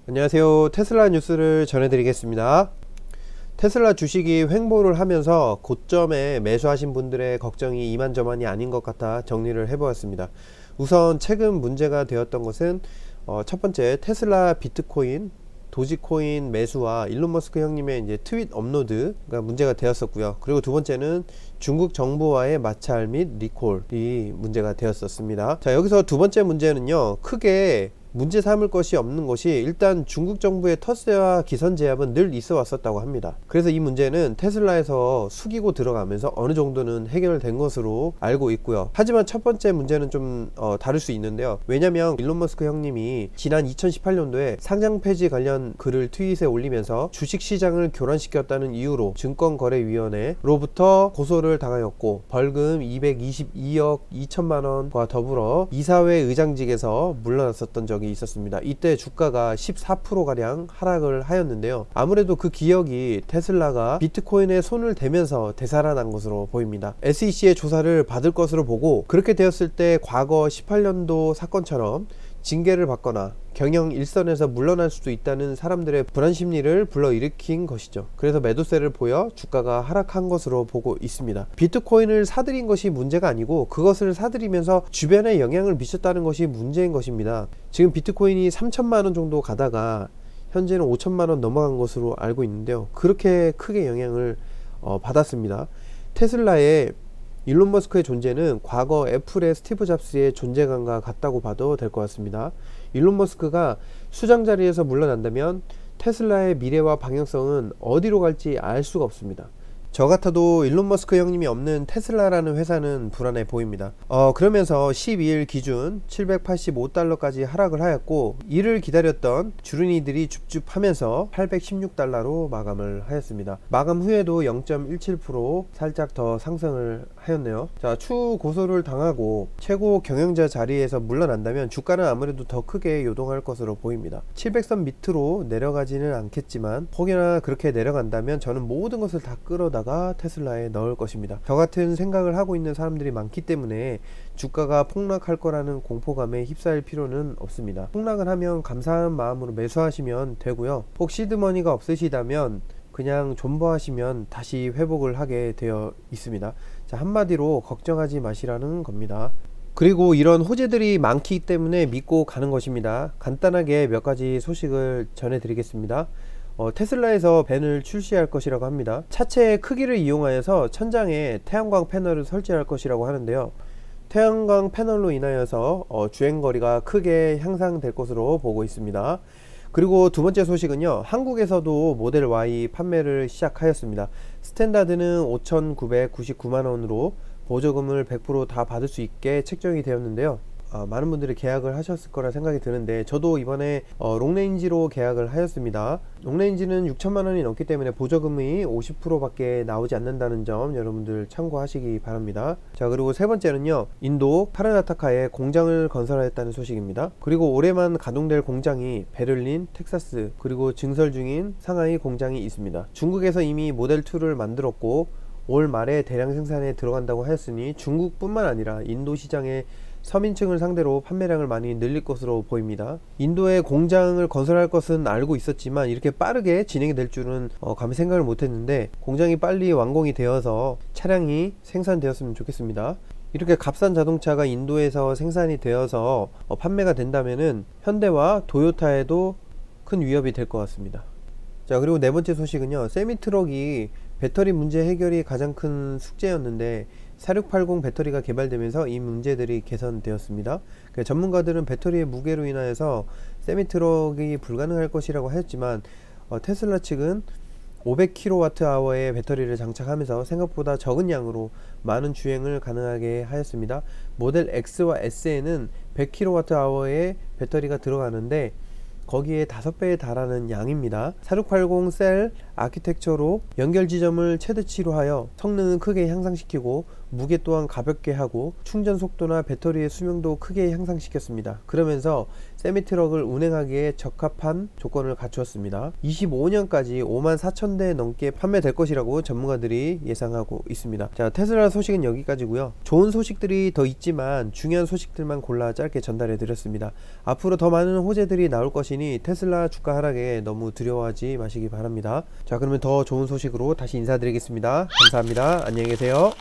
안녕하세요. 테슬라 뉴스를 전해드리겠습니다. 테슬라 주식이 횡보를 하면서 고점에 매수하신 분들의 걱정이 이만저만이 아닌 것 같아 정리를 해보았습니다. 우선 최근 문제가 되었던 것은 첫 번째 테슬라 비트코인, 도지코인 매수와 일론 머스크 형님의 이제 트윗 업로드가 문제가 되었었고요. 그리고 두 번째는 중국 정부와의 마찰 및 리콜이 문제가 되었었습니다. 자, 여기서 두 번째 문제는요, 크게 문제 삼을 것이 없는 것이 일단 중국 정부의 터세와 기선 제압은 늘 있어 왔었다고 합니다. 그래서 이 문제는 테슬라에서 숙이고 들어가면서 어느 정도는 해결된 것으로 알고 있고요. 하지만 첫 번째 문제는 좀 다를 수 있는데요. 왜냐면 일론 머스크 형님이 지난 2018년도에 상장 폐지 관련 글을 트윗에 올리면서 주식시장을 교란시켰다는 이유로 증권거래위원회로부터 고소를 당하였고, 벌금 222억 2천만 원과 더불어 이사회 의장직에서 물러났었던 적이 있었습니다. 이때 주가가 14%가량 하락을 하였는데요. 아무래도 그 기억이 테슬라가 비트코인에 손을 대면서 되살아난 것으로 보입니다. SEC의 조사를 받을 것으로 보고, 그렇게 되었을 때 과거 18년도 사건처럼 징계를 받거나 경영 일선에서 물러날 수도 있다는 사람들의 불안 심리를 불러일으킨 것이죠. 그래서 매도세를 보여 주가가 하락한 것으로 보고 있습니다. 비트코인을 사들인 것이 문제가 아니고 그것을 사들이면서 주변에 영향을 미쳤다는 것이 문제인 것입니다. 지금 비트코인이 3천만원 정도 가다가 현재는 5천만원 넘어간 것으로 알고 있는데요, 그렇게 크게 영향을 받았습니다. 테슬라의 일론 머스크의 존재는 과거 애플의 스티브 잡스의 존재감과 같다고 봐도 될 것 같습니다. 일론 머스크가 수장 자리에서 물러난다면 테슬라의 미래와 방향성은 어디로 갈지 알 수가 없습니다. 저 같아도 일론 머스크 형님이 없는 테슬라라는 회사는 불안해 보입니다. 그러면서 12일 기준 785달러까지 하락을 하였고, 이를 기다렸던 주린이들이 줍줍하면서 816달러로 마감을 하였습니다. 마감 후에도 0.17% 살짝 더 상승을 하였네요. 자, 추후 고소를 당하고 최고 경영자 자리에서 물러난다면 주가는 아무래도 더 크게 요동할 것으로 보입니다. 700선 밑으로 내려가지는 않겠지만 혹여나 그렇게 내려간다면 저는 모든 것을 다 끌어다가 테슬라에 넣을 것입니다. 저 같은 생각을 하고 있는 사람들이 많기 때문에 주가가 폭락할 거라는 공포감에 휩싸일 필요는 없습니다. 폭락을 하면 감사한 마음으로 매수하시면 되고요. 혹 시드머니가 없으시다면 그냥 존버하시면 다시 회복을 하게 되어 있습니다. 자, 한마디로 걱정하지 마시라는 겁니다. 그리고 이런 호재들이 많기 때문에 믿고 가는 것입니다. 간단하게 몇 가지 소식을 전해드리겠습니다. 테슬라에서 벤을 출시할 것이라고 합니다. 차체의 크기를 이용하여서 천장에 태양광 패널을 설치할 것이라고 하는데요, 태양광 패널로 인하여서 주행거리가 크게 향상될 것으로 보고 있습니다. 그리고 두 번째 소식은요, 한국에서도 모델 Y 판매를 시작하였습니다. 스탠다드는 5,999만원으로 보조금을 100% 다 받을 수 있게 책정이 되었는데요, 많은 분들이 계약을 하셨을 거라 생각이 드는데, 저도 이번에 롱레인지로 계약을 하였습니다. 롱레인지는 6천만원이 넘기 때문에 보조금이 50% 밖에 나오지 않는다는 점 여러분들 참고하시기 바랍니다. 자, 그리고 세 번째는요, 인도 카르나타카에 공장을 건설하였다는 소식입니다. 그리고 올해만 가동될 공장이 베를린, 텍사스, 그리고 증설 중인 상하이 공장이 있습니다. 중국에서 이미 모델2를 만들었고 올 말에 대량 생산에 들어간다고 하였으니 중국뿐만 아니라 인도 시장에 서민층을 상대로 판매량을 많이 늘릴 것으로 보입니다. 인도에 공장을 건설할 것은 알고 있었지만 이렇게 빠르게 진행이 될 줄은 감히 생각을 못했는데, 공장이 빨리 완공이 되어서 차량이 생산되었으면 좋겠습니다. 이렇게 값싼 자동차가 인도에서 생산이 되어서 판매가 된다면은 현대와 도요타에도 큰 위협이 될 것 같습니다. 자, 그리고 네 번째 소식은요, 세미트럭이 배터리 문제 해결이 가장 큰 숙제였는데 4680 배터리가 개발되면서 이 문제들이 개선되었습니다. 전문가들은 배터리의 무게로 인하여서 세미트럭이 불가능할 것이라고 하였지만 테슬라 측은 500kWh의 배터리를 장착하면서 생각보다 적은 양으로 많은 주행을 가능하게 하였습니다. 모델 X와 S에는 100kWh의 배터리가 들어가는데 거기에 5배에 달하는 양입니다. 4680 셀 아키텍처로 연결 지점을 최대치로 하여 성능은 크게 향상시키고 무게 또한 가볍게 하고 충전 속도나 배터리의 수명도 크게 향상시켰습니다. 그러면서 세미트럭을 운행하기에 적합한 조건을 갖추었습니다. 25년까지 54,000대 넘게 판매될 것이라고 전문가들이 예상하고 있습니다. 자, 테슬라 소식은 여기까지고요. 좋은 소식들이 더 있지만 중요한 소식들만 골라 짧게 전달해 드렸습니다. 앞으로 더 많은 호재들이 나올 것이니 테슬라 주가 하락에 너무 두려워하지 마시기 바랍니다. 자, 그러면 더 좋은 소식으로 다시 인사드리겠습니다. 감사합니다. 안녕히 계세요.